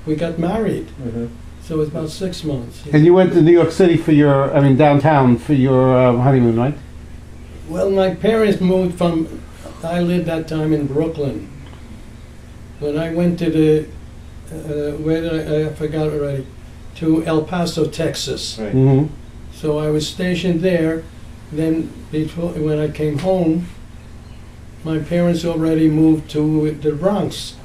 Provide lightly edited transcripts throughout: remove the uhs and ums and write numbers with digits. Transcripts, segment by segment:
we got married. So it was about 6 months. And you went to New York City for your, I mean, downtown for your honeymoon, right? Well, my parents moved from, I lived that time in Brooklyn. When I went to the, where did I forgot already, to El Paso, Texas. Right. Mm-hmm. So I was stationed there. Then before, when I came home, my parents already moved to the Bronx.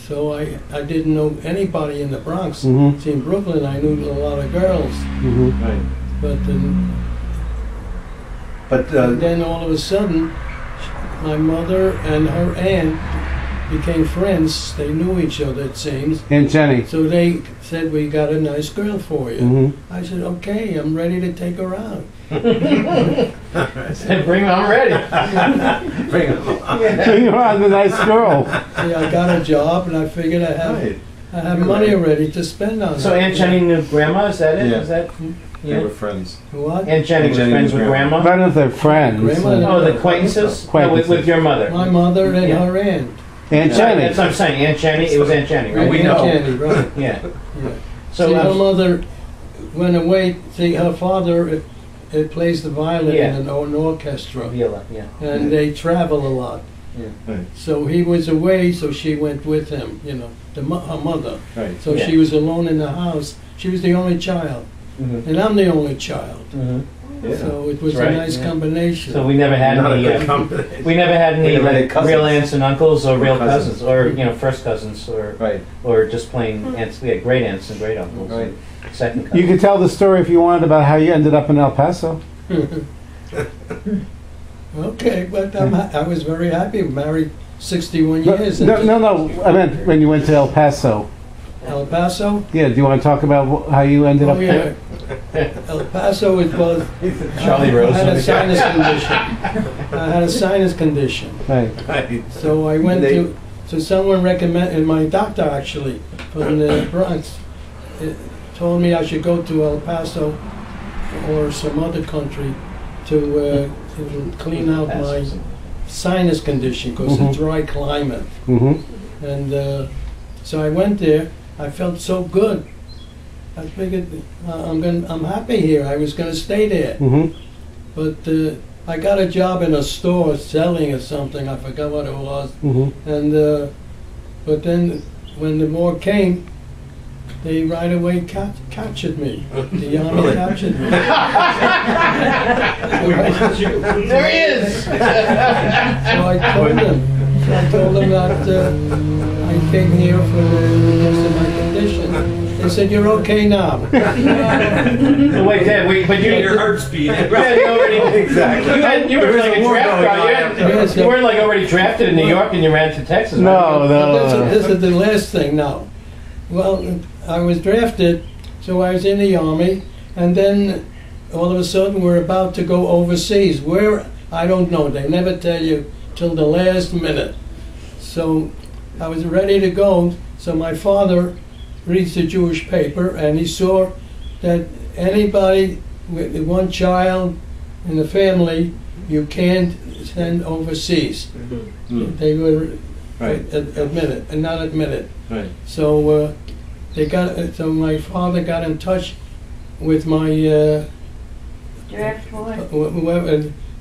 So I didn't know anybody in the Bronx. Mm-hmm. See, in Brooklyn, I knew a lot of girls. Mm-hmm. Right. But then all of a sudden, my mother and her aunt became friends. They knew each other, it seems. And Jenny. So they said, we got a nice girl for you. Mm-hmm. I said, okay, I'm ready to take her out. I said, bring her on ready. Bring her on. So you are the nice girl. See, I got a job, and I figured I have money already to spend on So it. Aunt Jenny knew Grandma, is that it? Yeah. Is that? They Yeah. were friends. What? Aunt Jenny was Jenny friends was with Grandma? I don't know if they're friends. Grandma- Oh, the acquaintances? No, with your mother. My mother and Yeah. her aunt. Aunt Right, Jenny. that's what I'm saying, Aunt Jenny, it was Aunt Jenny, right? We Aunt know. Jenny, right. Yeah. Yeah. So, See, her mother went away. See, her father plays the violin Yeah. in an orchestra, Viola, yeah. and they travel a lot. Right. So he was away, so she went with him, you know, her mother. Right. So Yeah. she was alone in the house. She was the only child, Mm-hmm. and I'm the only child. Mm-hmm. Yeah. So it was That's right, a nice yeah. combination. So we never had Not a any, good combination. we never had any We never had like, cousins. real aunts and uncles or real Cousins. cousins, or, you know, first cousins, Right. or just plain aunts. We had great aunts and great uncles. Right. And second cousins. You could tell the story if you wanted about how you ended up in El Paso. Okay, but I was very happy. Married 61 No, years. no. I meant when you went to El Paso. El Paso? Yeah, do you want to talk about how you ended Oh, up yeah. there? El Paso, it was... Charlie Rose. I had a sinus condition. I had a sinus condition. Right. Right. So I went to... So someone recommended, my doctor actually, from the Bronx, told me I should go to El Paso or some other country to clean out my sinus condition because it's a dry climate. Mm-hmm. And so I went there. I felt so good. I figured I'm happy here. I was going to stay there, Mm-hmm. but I got a job in a store selling or something. I forgot what it was. Mm-hmm. And but then when the war came, they right away captured me. The army captured me. There he is! So I told them that I came here because of my condition. They said, "You're okay now." Wait, Dad, but you... Your heart's beating. Yeah, you already... Exactly. You were like a draft guy. You weren't like already drafted in New York and you ran to Texas. No, right? no. This is the last thing now. Well, I was drafted, so I was in the Army, and then all of a sudden we're about to go overseas. Where? I don't know. They never tell you till the last minute. So I was ready to go, so my father reads the Jewish paper, and he saw that anybody with one child in the family, you can't send overseas. They would admit it, and not admit it. Right. So so my father got in touch with my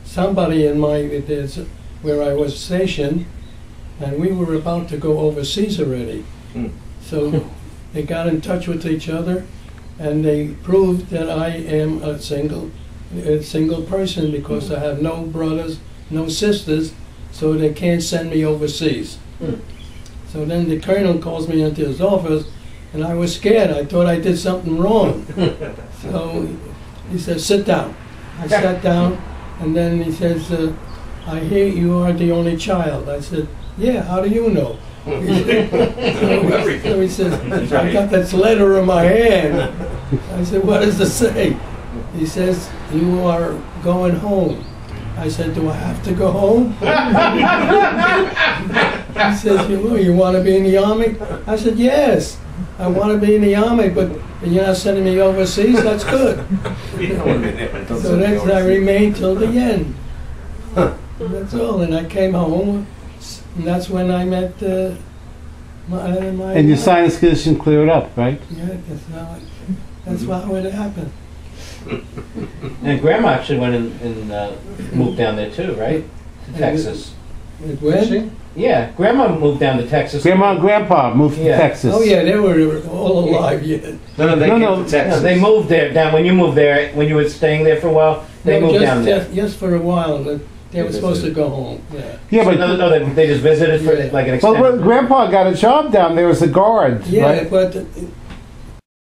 somebody in where I was stationed, and we were about to go overseas already. So they got in touch with each other, and they proved that I am a single person because I have no brothers, no sisters, so they can't send me overseas. So then the colonel calls me into his office, and I was scared. I thought I did something wrong. So he said, "Sit down." I sat down, and then he says, "I hear you are the only child." I said, "Yeah, how do you know?" So he says, "I got this letter in my hand." I said, "What does it say?" He says, "You are going home." I said, "Do I have to go home?" He says, "You want to be in the Army?" I said, "Yes, I want to be in the Army, but you're not sending me overseas? That's good." So then I remained till the end. That's all, and I came home, and that's when I met And your sinus condition cleared up, right? Yeah, that's how it happened. And Grandma actually went and moved down there too, right? To Texas. When? Yeah, Grandma moved down to Texas. Grandma and Grandpa moved to Yeah. Texas. Oh yeah, they were all alive yet. No, they No, came no. to Texas. No, they moved there down when you moved there. When you were staying there for a while, they moved down there. Just for a while. They were They supposed to visited. go home. Yeah. Yeah, So, but no, they just visited for Yeah. like an well, extended. Grandpa got a job down there as a guard, Yeah, right? but